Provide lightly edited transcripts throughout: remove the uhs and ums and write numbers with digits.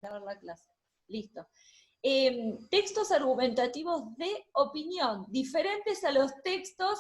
grabar la clase. Listo. Textos argumentativos de opinión, diferentes a los textos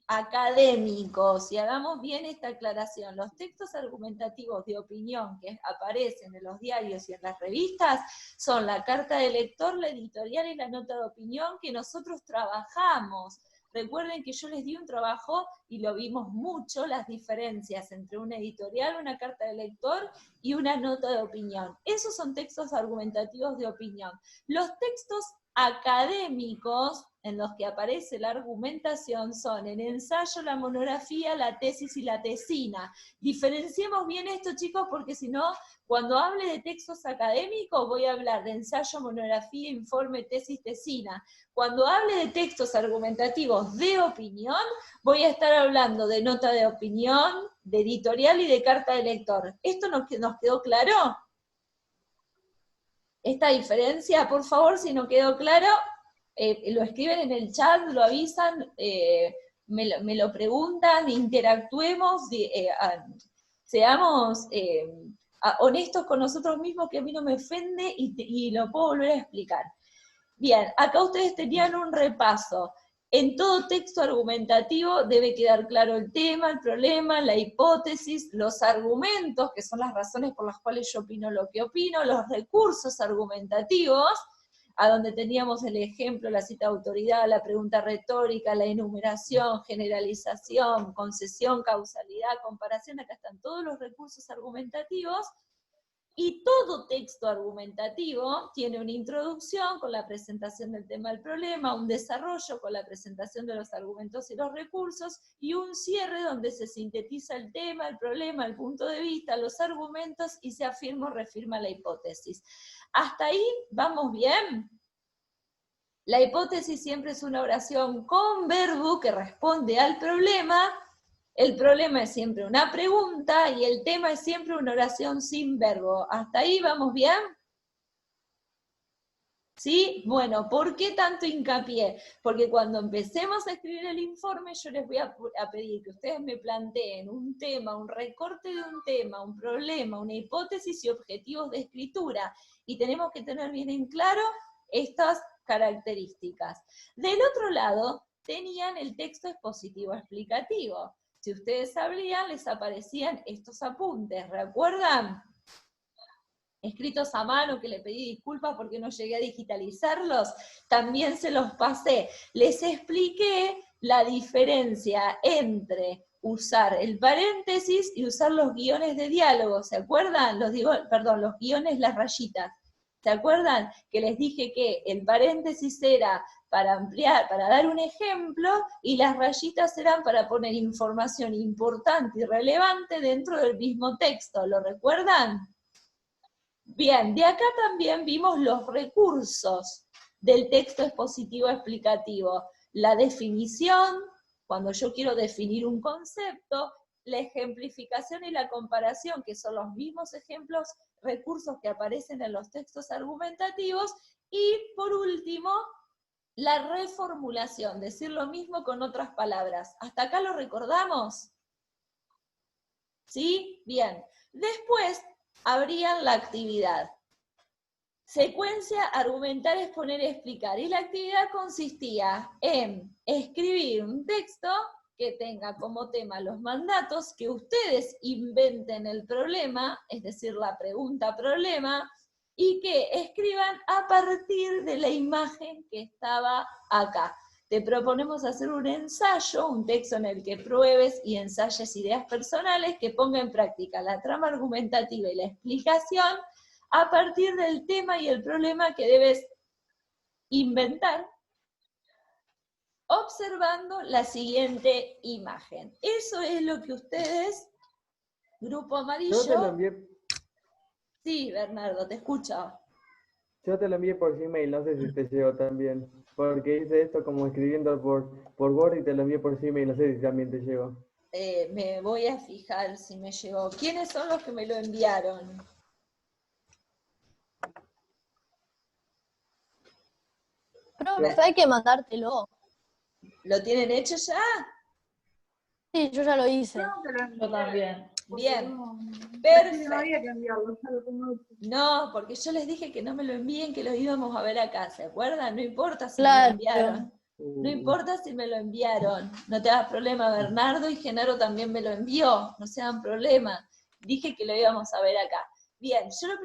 académicos, y hagamos bien esta aclaración. Los textos argumentativos de opinión que aparecen en los diarios y en las revistas son la carta de lector, la editorial y la nota de opinión que nosotros trabajamos. Recuerden que yo les di un trabajo y lo vimos mucho, las diferencias entre una editorial, una carta de lector y una nota de opinión. Esos son textos argumentativos de opinión. Los textos académicos en los que aparece la argumentación son el ensayo, la monografía, la tesis y la tesina. Diferenciemos bien esto, chicos, porque si no, cuando hable de textos académicos voy a hablar de ensayo, monografía, informe, tesis, tesina. Cuando hable de textos argumentativos de opinión, voy a estar hablando de nota de opinión, de editorial y de carta de lector. ¿Esto nos quedó claro? Esta diferencia, por favor, si no quedó claro, lo escriben en el chat, lo avisan, me lo preguntan, interactuemos, seamos honestos con nosotros mismos, que a mí no me ofende y lo puedo volver a explicar. Bien, acá ustedes tenían un repaso. En todo texto argumentativo debe quedar claro el tema, el problema, la hipótesis, los argumentos, que son las razones por las cuales yo opino lo que opino, los recursos argumentativos, a donde teníamos el ejemplo, la cita de autoridad, la pregunta retórica, la enumeración, generalización, concesión, causalidad, comparación, acá están todos los recursos argumentativos. Y todo texto argumentativo tiene una introducción con la presentación del tema del problema, un desarrollo con la presentación de los argumentos y los recursos, y un cierre donde se sintetiza el tema, el problema, el punto de vista, los argumentos, y se afirma o refirma la hipótesis. ¿Hasta ahí vamos bien? La hipótesis siempre es una oración con verbo que responde al problema. El problema es siempre una pregunta y el tema es siempre una oración sin verbo. ¿Hasta ahí vamos bien? ¿Sí? Bueno, ¿por qué tanto hincapié? Porque cuando empecemos a escribir el informe, yo les voy a pedir que ustedes me planteen un tema, un recorte de un tema, un problema, una hipótesis y objetivos de escritura. Y tenemos que tener bien en claro estas características. Del otro lado, tenían el texto expositivo explicativo. Si ustedes sabían, les aparecían estos apuntes, ¿recuerdan? Escritos a mano, que le pedí disculpas porque no llegué a digitalizarlos, también se los pasé. Les expliqué la diferencia entre usar el paréntesis y usar los guiones de diálogo, ¿se acuerdan? Los guiones, las rayitas. ¿Se acuerdan? Que les dije que el paréntesis era para ampliar, para dar un ejemplo, y las rayitas eran para poner información importante y relevante dentro del mismo texto, ¿lo recuerdan? Bien, de acá también vimos los recursos del texto expositivo explicativo. La definición, cuando yo quiero definir un concepto, la ejemplificación y la comparación, que son los mismos ejemplos, recursos que aparecen en los textos argumentativos, y por último, la reformulación, decir lo mismo con otras palabras. ¿Hasta acá lo recordamos? ¿Sí? Bien. Después abrían la actividad. Secuencia, argumentar, exponer, explicar. Y la actividad consistía en escribir un texto que tenga como tema los mandatos, que ustedes inventen el problema, es decir, la pregunta-problema, y que escriban a partir de la imagen que estaba acá. Te proponemos hacer un ensayo, un texto en el que pruebes y ensayes ideas personales, que ponga en práctica la trama argumentativa y la explicación a partir del tema y el problema que debes inventar, observando la siguiente imagen. Eso es lo que ustedes, Grupo Amarillo... Yo te lo envié. Sí, Bernardo, te escucho. Yo te lo envié por Gmail, no sé si te llegó también. Porque hice esto como escribiendo por Word y te lo envié por Gmail, no sé si también te llegó. Me voy a fijar si me llegó. ¿Quiénes son los que me lo enviaron? Profe, hay que mandártelo. ¿Lo tienen hecho ya? Sí, yo ya lo hice. Yo también. Bien. Perfecto. No había que enviarlo, ya lo tengo. No, porque yo les dije que no me lo envíen, que los íbamos a ver acá, ¿se acuerdan? No importa si me Claro. lo enviaron. No importa si me lo enviaron. No te hagas problema, Bernardo y Genaro también me lo envió. No se hagan problema. Dije que lo íbamos a ver acá. Bien, yo lo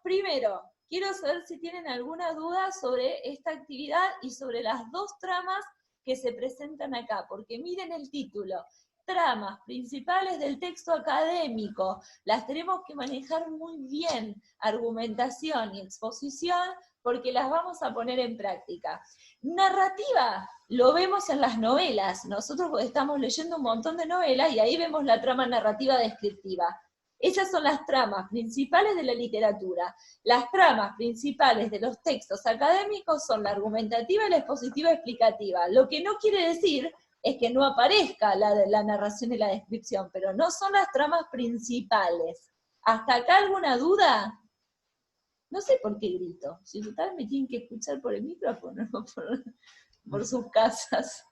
primero, quiero saber si tienen alguna duda sobre esta actividad y sobre las dos tramas que se presentan acá, porque miren el título. Tramas principales del texto académico. Las tenemos que manejar muy bien, argumentación y exposición, porque las vamos a poner en práctica. Narrativa, lo vemos en las novelas. Nosotros estamos leyendo un montón de novelas y ahí vemos la trama narrativa descriptiva. Esas son las tramas principales de la literatura. Las tramas principales de los textos académicos son la argumentativa y la expositiva explicativa. Lo que no quiere decir es que no aparezca la narración y la descripción, pero no son las tramas principales. ¿Hasta acá alguna duda? No sé por qué grito. Si total me tienen que escuchar por el micrófono, no por sus casas.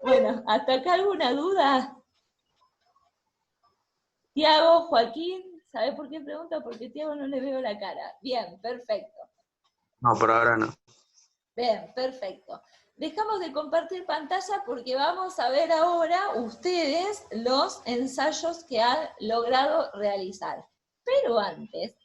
Bueno, ¿hasta acá alguna duda? Tiago, Joaquín, ¿sabe por qué pregunta? Porque Tiago no le veo la cara. Bien, perfecto. No, por ahora no. Bien, perfecto. Dejamos de compartir pantalla porque vamos a ver ahora ustedes los ensayos que han logrado realizar. Pero antes,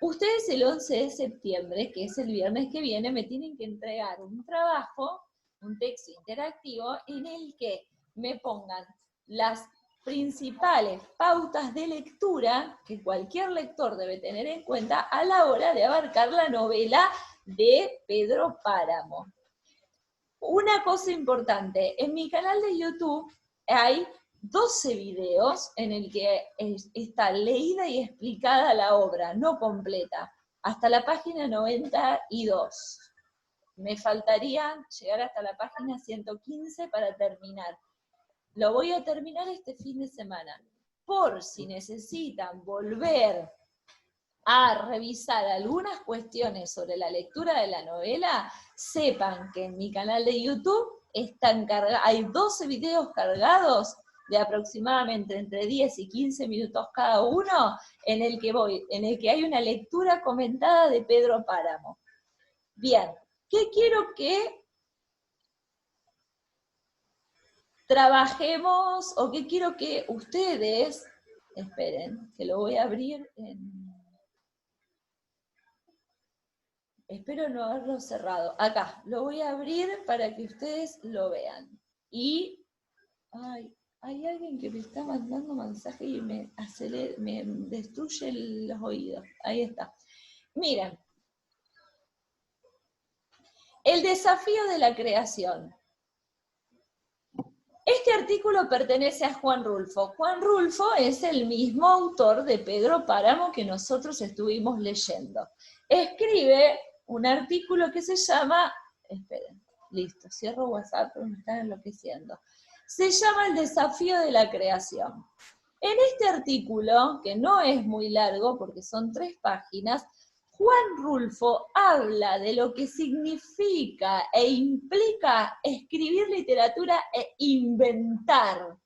ustedes el 11 de septiembre, que es el viernes que viene, me tienen que entregar un trabajo, un texto interactivo, en el que me pongan las principales pautas de lectura que cualquier lector debe tener en cuenta a la hora de abarcar la novela de Pedro Páramo. Una cosa importante, en mi canal de YouTube hay 12 videos en el que está leída y explicada la obra, no completa, hasta la página 92. Me faltaría llegar hasta la página 115 para terminar. Lo voy a terminar este fin de semana. Por si necesitan volver a revisar algunas cuestiones sobre la lectura de la novela, sepan que en mi canal de YouTube hay 12 videos cargados de aproximadamente entre 10 y 15 minutos cada uno, en el que hay una lectura comentada de Pedro Páramo. Bien, ¿qué quiero que trabajemos, o qué quiero que ustedes, esperen, que lo voy a abrir espero no haberlo cerrado, acá, lo voy a abrir para que ustedes lo vean. Y, ay, hay alguien que me está mandando mensaje y me destruye los oídos, ahí está. Miren, el desafío de la creación. Este artículo pertenece a Juan Rulfo. Juan Rulfo es el mismo autor de Pedro Páramo que nosotros estuvimos leyendo. Escribe un artículo que se llama, esperen, listo, cierro WhatsApp porque me están enloqueciendo. Se llama El desafío de la creación. En este artículo, que no es muy largo porque son 3 páginas, Juan Rulfo habla de lo que significa e implica escribir literatura e inventar.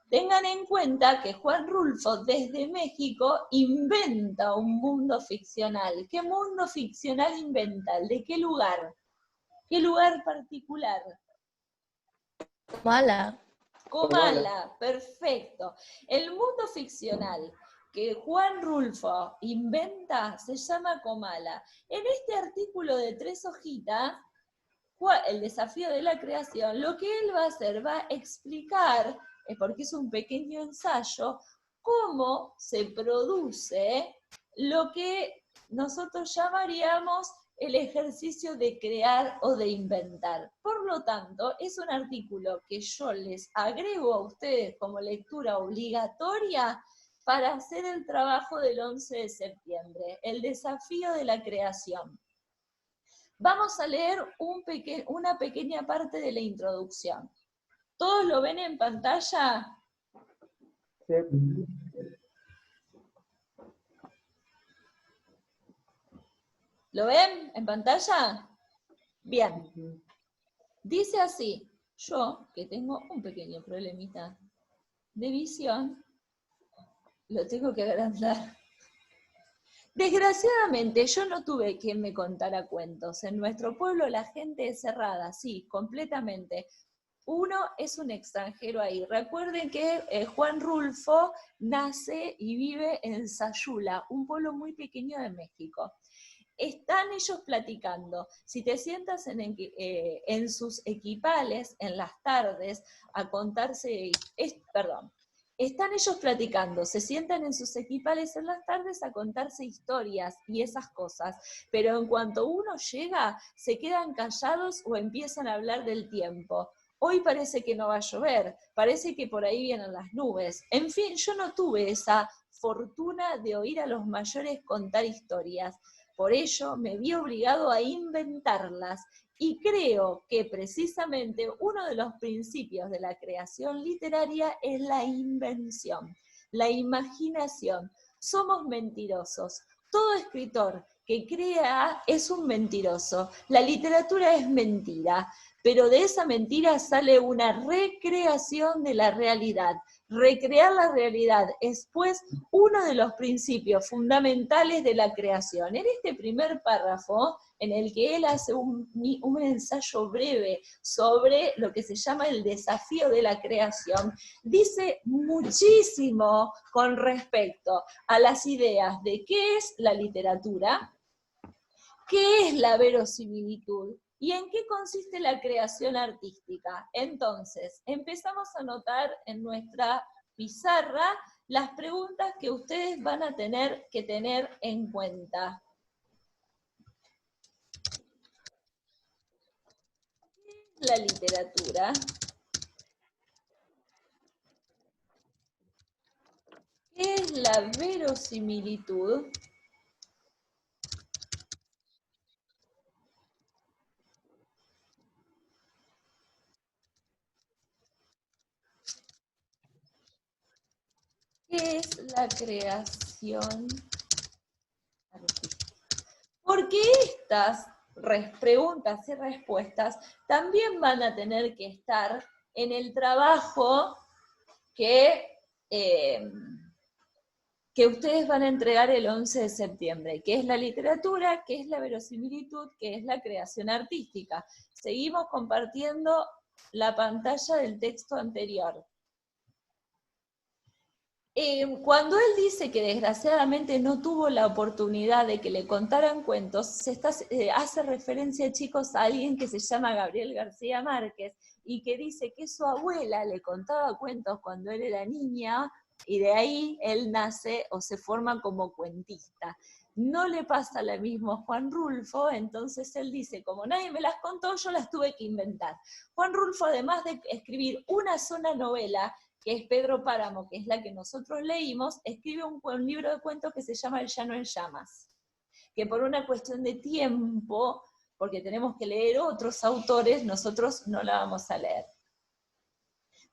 Tengan en cuenta que Juan Rulfo desde México inventa un mundo ficcional. ¿Qué mundo ficcional inventa? ¿De qué lugar? ¿Qué lugar particular? Mala. Comala, perfecto. El mundo ficcional que Juan Rulfo inventa se llama Comala. En este artículo de 3 hojitas, el desafío de la creación, lo que él va a hacer, va a explicar, porque es un pequeño ensayo, cómo se produce lo que nosotros llamaríamos el ejercicio de crear o de inventar. Por lo tanto, es un artículo que yo les agrego a ustedes como lectura obligatoria para hacer el trabajo del 11 de septiembre, el desafío de la creación. Vamos a leer una pequeña parte de la introducción. ¿Todos lo ven en pantalla? Sí. ¿Lo ven en pantalla? Bien. Dice así, yo que tengo un pequeño problemita de visión, Lo tengo que agrandar. Desgraciadamente yo no tuve quien me contara cuentos. En nuestro pueblo la gente es cerrada, sí, completamente. Uno es un extranjero ahí. Recuerden que Juan Rulfo nace y vive en Sayula, un pueblo muy pequeño de México. Están ellos platicando. Si te sientas en sus equipales en las tardes a contarse, están ellos platicando, se sientan en sus equipales en las tardes a contarse historias y esas cosas, pero en cuanto uno llega, se quedan callados o empiezan a hablar del tiempo. Hoy parece que no va a llover, parece que por ahí vienen las nubes. En fin, yo no tuve esa fortuna de oír a los mayores contar historias. Por ello me vi obligado a inventarlas. Y creo que precisamente uno de los principios de la creación literaria es la invención, la imaginación. Somos mentirosos. Todo escritor que crea es un mentiroso. La literatura es mentira, pero de esa mentira sale una recreación de la realidad. Recrear la realidad es, pues, uno de los principios fundamentales de la creación. En este primer párrafo, en el que él hace un ensayo breve sobre lo que se llama el desafío de la creación, dice muchísimo con respecto a las ideas de qué es la literatura, qué es la verosimilitud y en qué consiste la creación artística. Entonces, empezamos a notar en nuestra pizarra las preguntas que ustedes van a tener que tener en cuenta. La literatura. ¿Qué es la verosimilitud? ¿Qué es la creación artística? Porque estas preguntas y respuestas también van a tener que estar en el trabajo que ustedes van a entregar el 11 de septiembre, que es la literatura, que es la verosimilitud, que es la creación artística. Seguimos compartiendo la pantalla del texto anterior. Cuando él dice que desgraciadamente no tuvo la oportunidad de que le contaran cuentos, hace referencia, chicos, a alguien que se llama Gabriel García Márquez y que dice que su abuela le contaba cuentos cuando él era niña y de ahí él nace o se forma como cuentista. No le pasa lo mismo a Juan Rulfo, entonces él dice, como nadie me las contó, yo las tuve que inventar. Juan Rulfo, además de escribir una sola novela, que es Pedro Páramo, que es la que nosotros leímos, escribe un libro de cuentos que se llama El llano en llamas, que por una cuestión de tiempo, porque tenemos que leer otros autores, nosotros no la vamos a leer.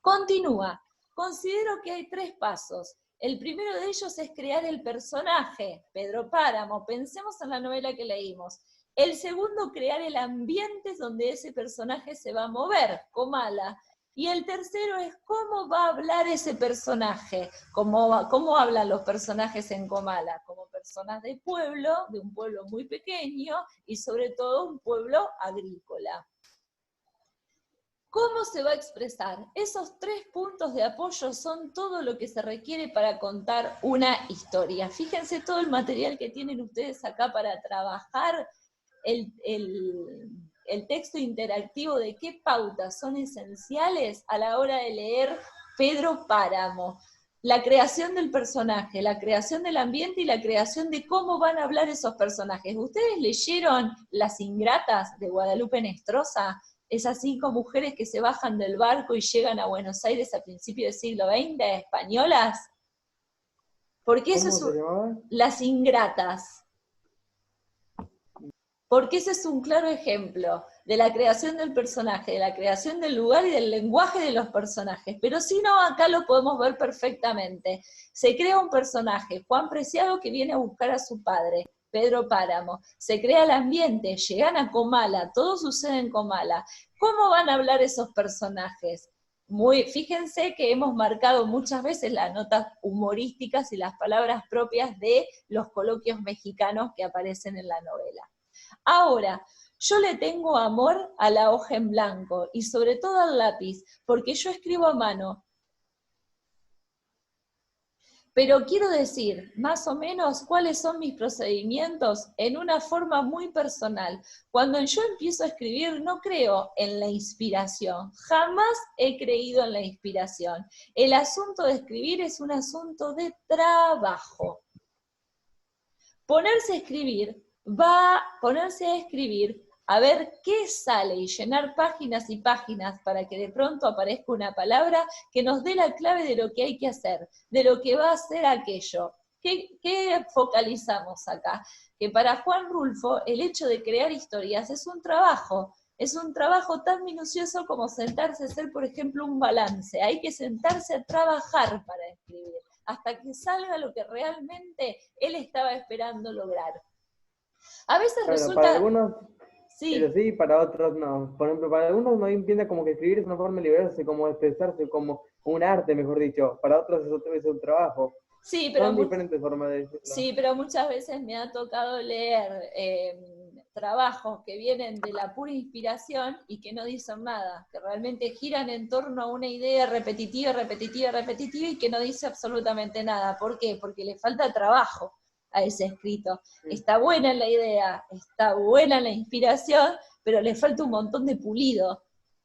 Continúa. Considero que hay 3 pasos. El primero de ellos es crear el personaje, Pedro Páramo. Pensemos en la novela que leímos. El segundo, crear el ambiente donde ese personaje se va a mover, Comala. Y el tercero es cómo va a hablar ese personaje, cómo hablan los personajes en Comala, como personas de pueblo, de un pueblo muy pequeño y sobre todo un pueblo agrícola. ¿Cómo se va a expresar? Esos 3 puntos de apoyo son todo lo que se requiere para contar una historia. Fíjense todo el material que tienen ustedes acá para trabajar el texto interactivo de qué pautas son esenciales a la hora de leer Pedro Páramo. La creación del personaje, la creación del ambiente y la creación de cómo van a hablar esos personajes. ¿Ustedes leyeron Las Ingratas de Guadalupe Nestrosa? Esas 5 mujeres que se bajan del barco y llegan a Buenos Aires a principios del siglo XX, españolas. Porque eso es Las Ingratas. Porque ese es un claro ejemplo de la creación del personaje, de la creación del lugar y del lenguaje de los personajes. Pero si no, acá lo podemos ver perfectamente. Se crea un personaje, Juan Preciado, que viene a buscar a su padre, Pedro Páramo. Se crea el ambiente, llegan a Comala, todo sucede en Comala. ¿Cómo van a hablar esos personajes? fíjense que hemos marcado muchas veces las notas humorísticas y las palabras propias de los coloquios mexicanos que aparecen en la novela. Ahora, yo le tengo amor a la hoja en blanco y sobre todo al lápiz, porque yo escribo a mano. Pero quiero decir, más o menos, cuáles son mis procedimientos en una forma muy personal. Cuando yo empiezo a escribir, no creo en la inspiración. Jamás he creído en la inspiración. El asunto de escribir es un asunto de trabajo. Ponerse a escribir, a ver qué sale y llenar páginas y páginas para que de pronto aparezca una palabra que nos dé la clave de lo que hay que hacer, de lo que va a ser aquello. ¿Qué focalizamos acá? Que para Juan Rulfo el hecho de crear historias es un trabajo tan minucioso como sentarse a hacer, por ejemplo, un balance. Hay que sentarse a trabajar para escribir, hasta que salga lo que realmente él estaba esperando lograr. A veces Bueno, resulta... para algunos, Sí. pero sí, para otros no. Por ejemplo, para algunos no entiende como que escribir es una forma de liberarse, como expresarse, como un arte, mejor dicho. Para otros es un trabajo. Sí, pero Son diferentes formas de decirlo. Sí, pero muchas veces me ha tocado leer trabajos que vienen de la pura inspiración y que no dicen nada, que realmente giran en torno a una idea repetitiva, repetitiva, repetitiva y que no dice absolutamente nada. ¿Por qué? Porque le falta trabajo a ese escrito. Está buena la idea, está buena la inspiración, pero le falta un montón de pulido,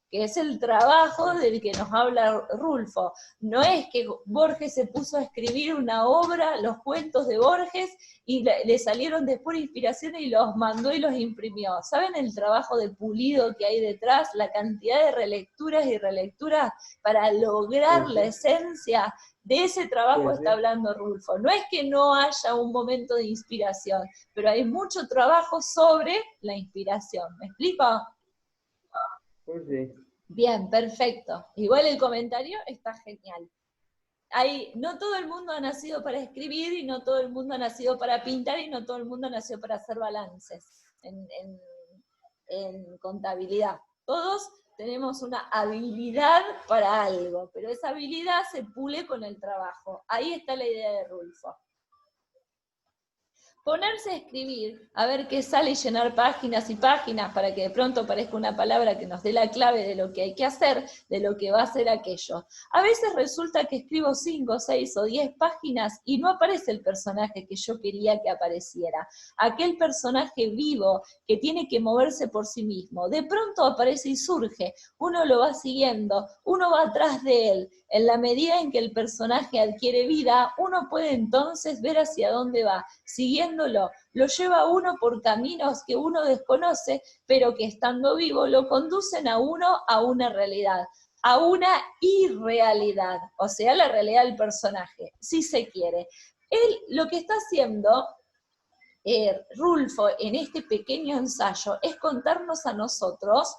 que es el trabajo del que nos habla Rulfo. No es que Borges se puso a escribir una obra, los cuentos de Borges, y le salieron de pura inspiración y los mandó y los imprimió. ¿Saben el trabajo de pulido que hay detrás? La cantidad de relecturas y relecturas para lograr la esencia. De ese trabajo está hablando Rulfo. No es que no haya un momento de inspiración, pero hay mucho trabajo sobre la inspiración. ¿Me explico? Sí. Bien, perfecto. Igual el comentario está genial. No todo el mundo ha nacido para escribir y no todo el mundo ha nacido para pintar y no todo el mundo ha nacido para hacer balances en contabilidad. Todos tenemos una habilidad para algo, pero esa habilidad se pule con el trabajo. Ahí está la idea de Rulfo. Ponerse a escribir, a ver qué sale y llenar páginas y páginas para que de pronto aparezca una palabra que nos dé la clave de lo que hay que hacer, de lo que va a ser aquello. A veces resulta que escribo 5, 6 o 10 páginas y no aparece el personaje que yo quería que apareciera. Aquel personaje vivo que tiene que moverse por sí mismo. De pronto aparece y surge, uno lo va siguiendo, uno va atrás de él. En la medida en que el personaje adquiere vida, uno puede entonces ver hacia dónde va, siguiéndolo. Lo lleva a uno por caminos que uno desconoce, pero que estando vivo lo conducen a uno a una realidad, a una irrealidad, o sea, la realidad del personaje, si se quiere. Él lo que está haciendo, Rulfo, en este pequeño ensayo, es contarnos a nosotros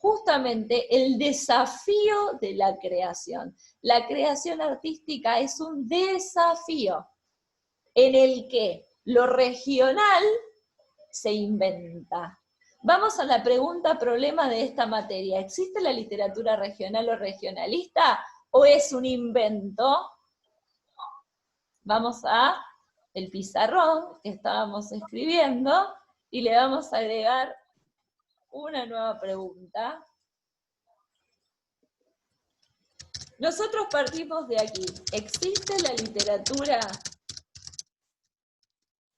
justamente el desafío de la creación. La creación artística es un desafío en el que lo regional se inventa. Vamos a la pregunta problema de esta materia. ¿Existe la literatura regional o regionalista o es un invento? Vamos a el pizarrón que estábamos escribiendo y le vamos a agregar una nueva pregunta. Nosotros partimos de aquí. ¿Existe la literatura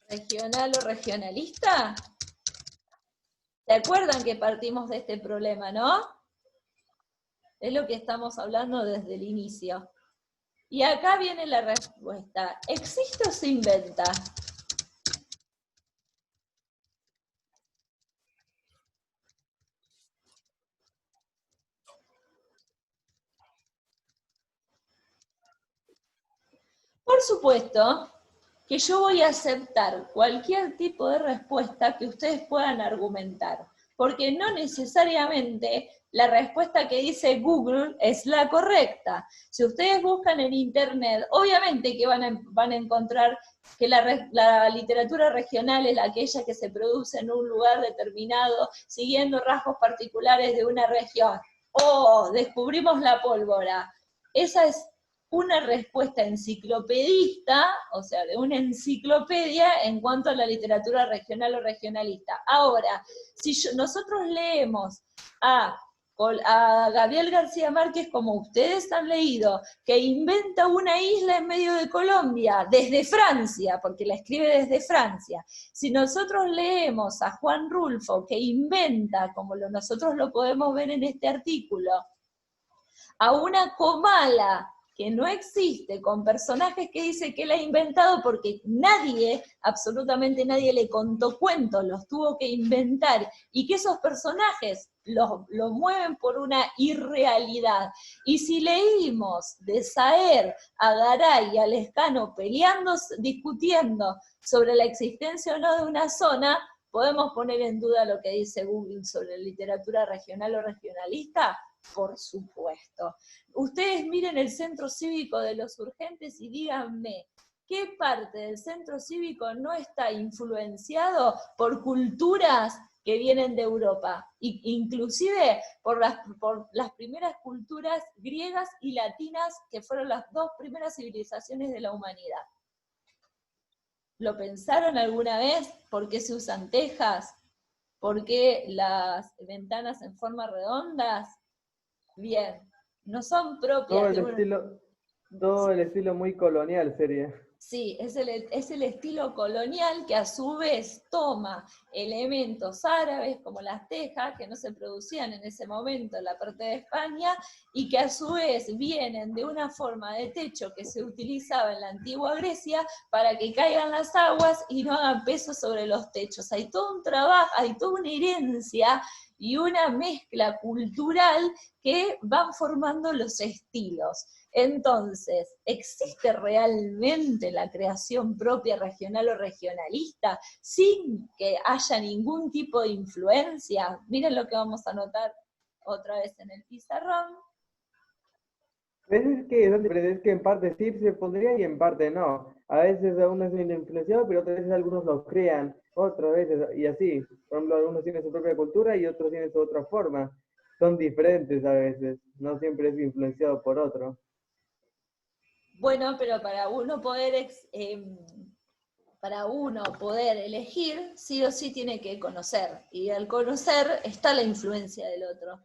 regional o regionalista? ¿Se acuerdan que partimos de este problema, no? Es lo que estamos hablando desde el inicio. Y acá viene la respuesta. ¿Existe o se inventa? Por supuesto que yo voy a aceptar cualquier tipo de respuesta que ustedes puedan argumentar, porque no necesariamente la respuesta que dice Google es la correcta. Si ustedes buscan en internet, obviamente que van a encontrar que la literatura regional es aquella que se produce en un lugar determinado, siguiendo rasgos particulares de una región. ¡oh! Descubrimos la pólvora. Esa es una respuesta enciclopedista, o sea, de una enciclopedia en cuanto a la literatura regional o regionalista. Ahora, si nosotros leemos a Gabriel García Márquez, como ustedes han leído, que inventa una isla en medio de Colombia, desde Francia, porque la escribe desde Francia. Si nosotros leemos a Juan Rulfo, que inventa, como nosotros lo podemos ver en este artículo, a una Comala que no existe, con personajes que dice que él ha inventado porque nadie, absolutamente nadie le contó cuentos, los tuvo que inventar, y que esos personajes lo mueven por una irrealidad. Y si leímos de Saer a Garay y a Lescano peleando, discutiendo sobre la existencia o no de una zona, ¿podemos poner en duda lo que dice Google sobre literatura regional o regionalista? Por supuesto. Ustedes miren el centro cívico de Los Urgentes y díganme, ¿qué parte del centro cívico no está influenciado por culturas que vienen de Europa? Inclusive por las primeras culturas griegas y latinas, que fueron las dos primeras civilizaciones de la humanidad. ¿Lo pensaron alguna vez? ¿Por qué se usan tejas? ¿Por qué las ventanas en forma redondas? Bien, no son propias de una... Todo el estilo muy colonial sería. Sí, es el estilo colonial que a su vez toma elementos árabes como las tejas, que no se producían en ese momento en la parte de España, y que a su vez vienen de una forma de techo que se utilizaba en la antigua Grecia para que caigan las aguas y no hagan peso sobre los techos. Hay todo un trabajo, hay toda una herencia y una mezcla cultural que van formando los estilos. Entonces, ¿existe realmente la creación propia regional o regionalista sin que haya ningún tipo de influencia? Miren lo que vamos a anotar otra vez en el pizarrón. Es que en parte sí se pondría y en parte no. A veces algunos son influenciados, pero otras veces algunos los crean, otras veces, y así. Por ejemplo, algunos tienen su propia cultura y otros tienen su otra forma. Son diferentes a veces, no siempre es influenciado por otro. Bueno, pero para uno poder elegir, sí o sí tiene que conocer. Y al conocer está la influencia del otro.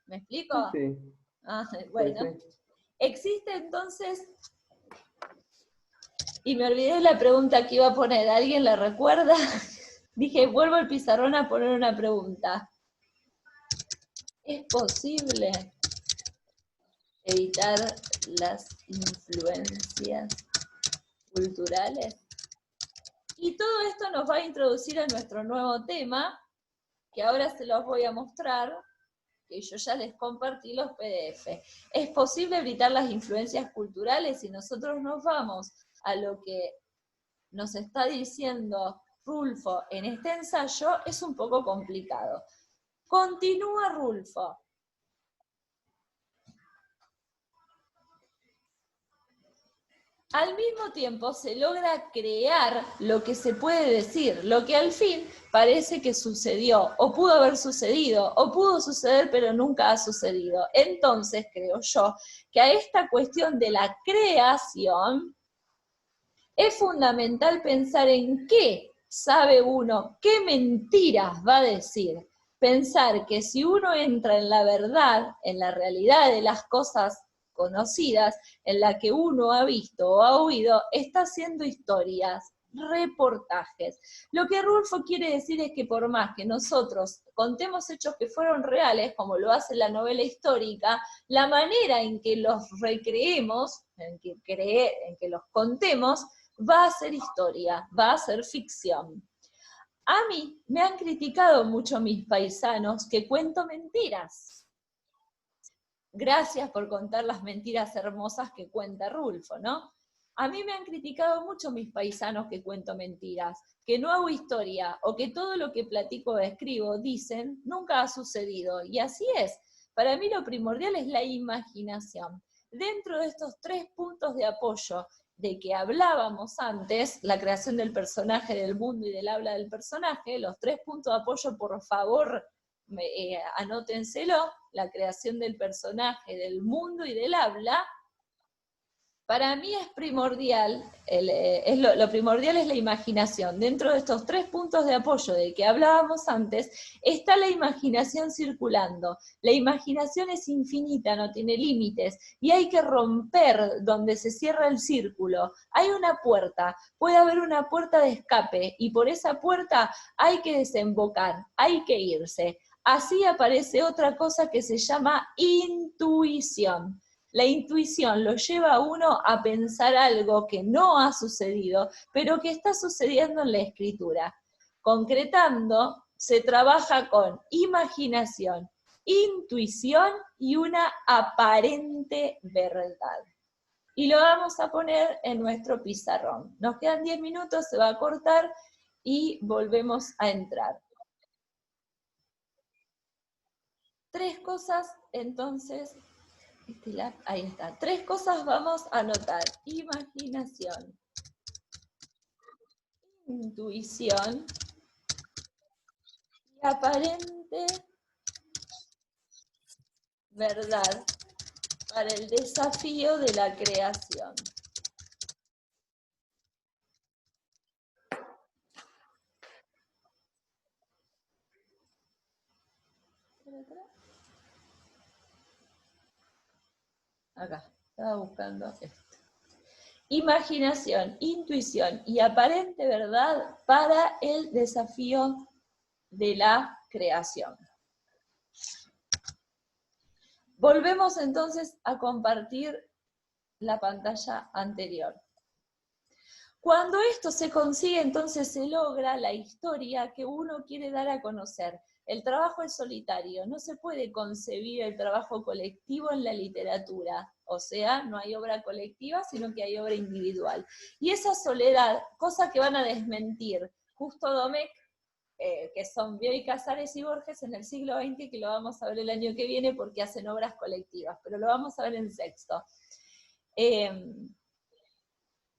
¿Me explico? Sí. Bueno. Pues sí. Existe entonces, y me olvidé la pregunta que iba a poner, ¿alguien la recuerda? Dije, vuelvo al pizarrón a poner una pregunta. ¿Es posible evitar las influencias culturales? Y todo esto nos va a introducir a nuestro nuevo tema, que ahora se los voy a mostrar, que yo ya les compartí los PDF. ¿Es posible evitar las influencias culturales? Si nosotros nos vamos a lo que nos está diciendo Rulfo en este ensayo, es un poco complicado. Continúa Rulfo. Al mismo tiempo se logra crear lo que se puede decir, lo que al fin parece que sucedió, o pudo haber sucedido, o pudo suceder pero nunca ha sucedido. Entonces creo yo que a esta cuestión de la creación es fundamental pensar en qué sabe uno, qué mentiras va a decir. Pensar que si uno entra en la verdad, en la realidad de las cosas conocidas, en la que uno ha visto o ha oído, está haciendo historias, reportajes. Lo que Rulfo quiere decir es que por más que nosotros contemos hechos que fueron reales, como lo hace la novela histórica, la manera en que los recreemos, en que los contemos, va a ser historia, va a ser ficción. A mí me han criticado mucho mis paisanos que cuento mentiras. Gracias por contar las mentiras hermosas que cuenta Rulfo, ¿no? A mí me han criticado mucho mis paisanos que cuento mentiras, que no hago historia, o que todo lo que platico o escribo, dicen, nunca ha sucedido. Y así es. Para mí lo primordial es la imaginación. Dentro de estos 3 puntos de apoyo de que hablábamos antes, la creación del personaje, del mundo y del habla del personaje, los 3 puntos de apoyo, por favor, anótenselo, la creación del personaje, del mundo y del habla. Para mí es primordial, lo primordial es la imaginación. Dentro de estos 3 puntos de apoyo de que hablábamos antes, está la imaginación circulando. La imaginación es infinita, no tiene límites, y hay que romper donde se cierra el círculo. Hay una puerta, puede haber una puerta de escape, y por esa puerta hay que desembocar, hay que irse. Así aparece otra cosa que se llama intuición. La intuición lo lleva a uno a pensar algo que no ha sucedido, pero que está sucediendo en la escritura. Concretando, se trabaja con imaginación, intuición y una aparente verdad. Y lo vamos a poner en nuestro pizarrón. Nos quedan 10 minutos, se va a cortar y volvemos a entrar. 3 cosas, entonces, ahí está. 3 cosas vamos a anotar. Imaginación, intuición y aparente verdad para el desafío de la creación. Acá, estaba buscando esto. Imaginación, intuición y aparente verdad para el desafío de la creación. Volvemos entonces a compartir la pantalla anterior. Cuando esto se consigue, entonces se logra la historia que uno quiere dar a conocer. El trabajo es solitario, no se puede concebir el trabajo colectivo en la literatura, o sea, no hay obra colectiva, sino que hay obra individual. Y esa soledad, cosa que van a desmentir Justo Domecq, que son Bioy Casares y Borges en el siglo XX, que lo vamos a ver el año que viene porque hacen obras colectivas, pero lo vamos a ver en sexto.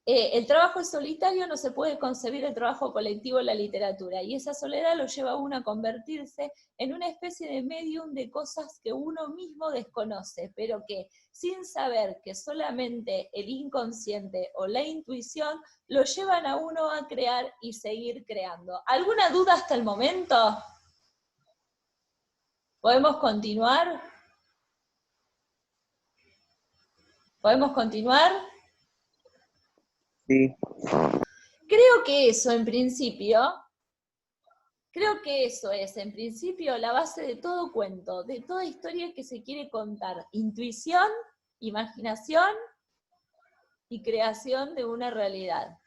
El trabajo es solitario, no se puede concebir el trabajo colectivo en la literatura, y esa soledad lo lleva a uno a convertirse en una especie de medium de cosas que uno mismo desconoce, pero que sin saber que solamente el inconsciente o la intuición lo llevan a uno a crear y seguir creando. ¿Alguna duda hasta el momento? ¿Podemos continuar? ¿Podemos continuar? Sí. Creo que eso en principio es en principio la base de todo cuento, de toda historia que se quiere contar. Intuición, imaginación y creación de una realidad.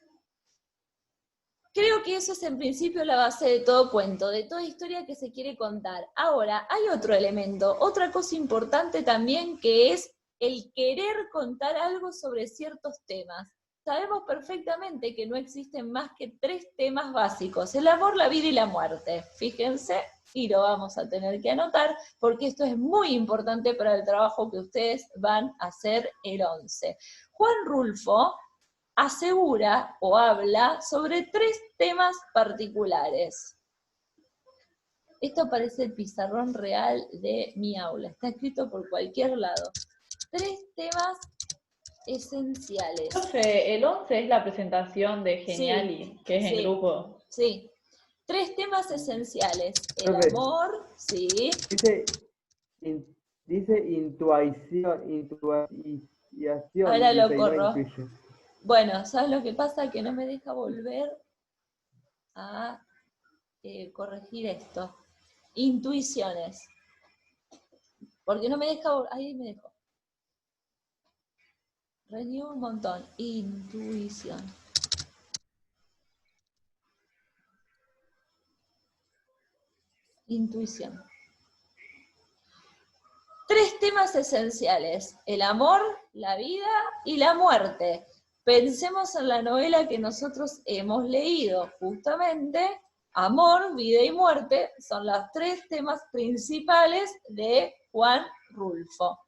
Creo que eso es en principio la base de todo cuento, de toda historia que se quiere contar. Ahora, hay otro elemento, otra cosa importante también, que es el querer contar algo sobre ciertos temas. Sabemos perfectamente que no existen más que 3 temas básicos: el amor, la vida y la muerte. Fíjense, y lo vamos a tener que anotar, porque esto es muy importante para el trabajo que ustedes van a hacer el 11. Juan Rulfo asegura o habla sobre 3 temas particulares. Esto parece el pizarrón real de mi aula, está escrito por cualquier lado. 3 temas esenciales. El 11 es la presentación de Geniali, Sí, que es en sí, grupo. sí. 3 temas esenciales. El Profe. amor, sí. Dice intuición, Ahora lo dice, y no corro. intuition. Bueno, ¿sabes lo que pasa? Que no me deja volver a corregir esto. Intuiciones. Porque no me deja, ahí me dejó. Reñió un montón. Intuición. Intuición. 3 temas esenciales: el amor, la vida y la muerte. Pensemos en la novela que nosotros hemos leído, justamente. Amor, vida y muerte son los 3 temas principales de Juan Rulfo.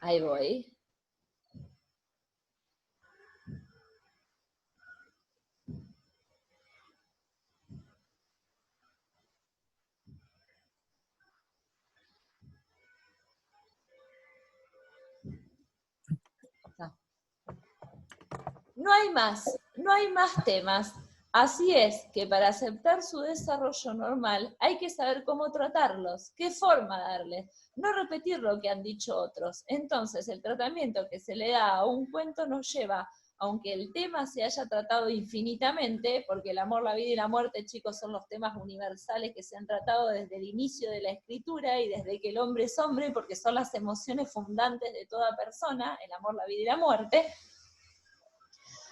Ahí voy. No hay más temas. Así es que para aceptar su desarrollo normal hay que saber cómo tratarlos, qué forma darles, no repetir lo que han dicho otros. Entonces el tratamiento que se le da a un cuento nos lleva, aunque el tema se haya tratado infinitamente, porque el amor, la vida y la muerte, chicos, son los temas universales que se han tratado desde el inicio de la escritura y desde que el hombre es hombre, porque son las emociones fundantes de toda persona, el amor, la vida y la muerte.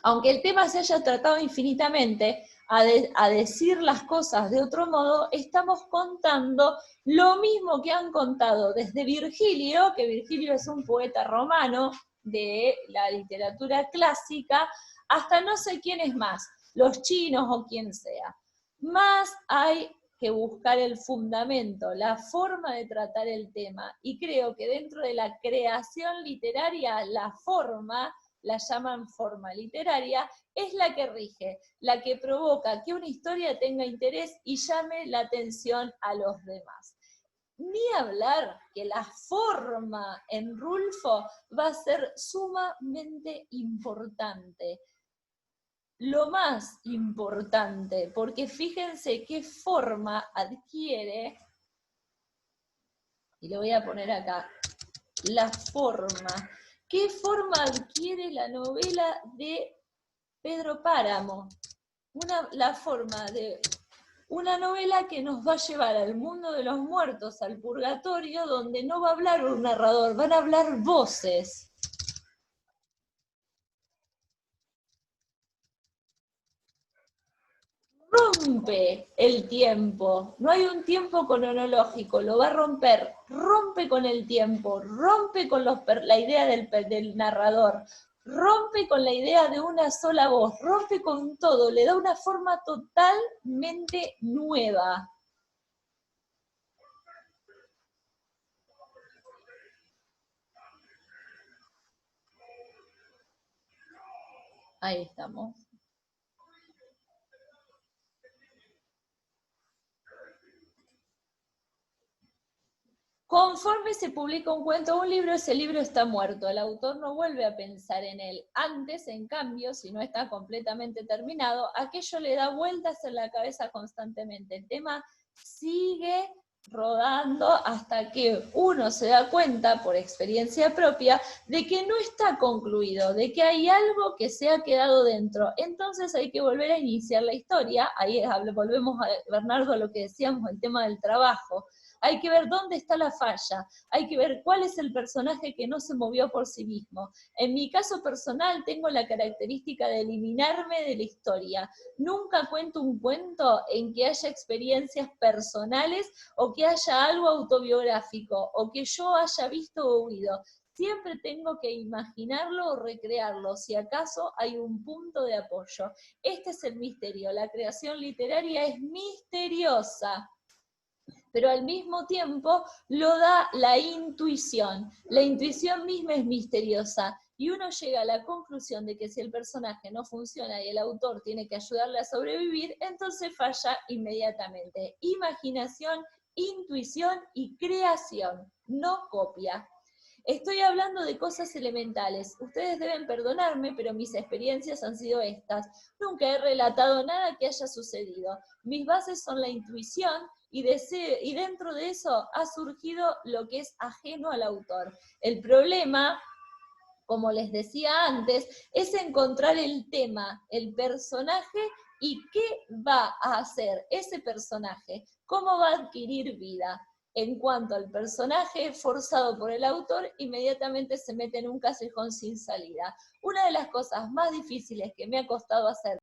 Aunque el tema se haya tratado infinitamente, a decir las cosas de otro modo, estamos contando lo mismo que han contado desde Virgilio, que Virgilio es un poeta romano de la literatura clásica, hasta no sé quién es más, los chinos o quien sea. Más hay que buscar el fundamento, la forma de tratar el tema, y creo que dentro de la creación literaria, la forma, la llaman forma literaria, es la que rige, la que provoca que una historia tenga interés y llame la atención a los demás. Ni hablar que la forma en Rulfo va a ser sumamente importante. Lo más importante, porque fíjense qué forma adquiere, y lo voy a poner acá, la forma. ¿Qué forma adquiere la novela de Pedro Páramo? La forma de una novela que nos va a llevar al mundo de los muertos, al purgatorio, donde no va a hablar un narrador, van a hablar voces. Rompe el tiempo, no hay un tiempo cronológico, lo va a romper, rompe con el tiempo, rompe con la idea del narrador, rompe con la idea de una sola voz, rompe con todo, le da una forma totalmente nueva. Ahí estamos. Conforme se publica un cuento o un libro, ese libro está muerto. El autor no vuelve a pensar en él. Antes, en cambio, si no está completamente terminado, aquello le da vueltas en la cabeza constantemente. El tema sigue rodando hasta que uno se da cuenta, por experiencia propia, de que no está concluido, de que hay algo que se ha quedado dentro. Entonces hay que volver a iniciar la historia. Ahí volvemos, Bernardo, a lo que decíamos, el tema del trabajo. Hay que ver dónde está la falla, hay que ver cuál es el personaje que no se movió por sí mismo. En mi caso personal tengo la característica de eliminarme de la historia. Nunca cuento un cuento en que haya experiencias personales o que haya algo autobiográfico o que yo haya visto o oído. Siempre tengo que imaginarlo o recrearlo, si acaso hay un punto de apoyo. Este es el misterio, la creación literaria es misteriosa, pero al mismo tiempo lo da la intuición. La intuición misma es misteriosa, y uno llega a la conclusión de que si el personaje no funciona y el autor tiene que ayudarle a sobrevivir, entonces falla inmediatamente. Imaginación, intuición y creación, no copia. Estoy hablando de cosas elementales. Ustedes deben perdonarme, pero mis experiencias han sido estas. Nunca he relatado nada que haya sucedido. Mis bases son la intuición y dentro de eso ha surgido lo que es ajeno al autor. El problema, como les decía antes, es encontrar el tema, el personaje y qué va a hacer ese personaje, cómo va a adquirir vida. En cuanto al personaje forzado por el autor, inmediatamente se mete en un callejón sin salida. Una de las cosas más difíciles que me ha costado hacer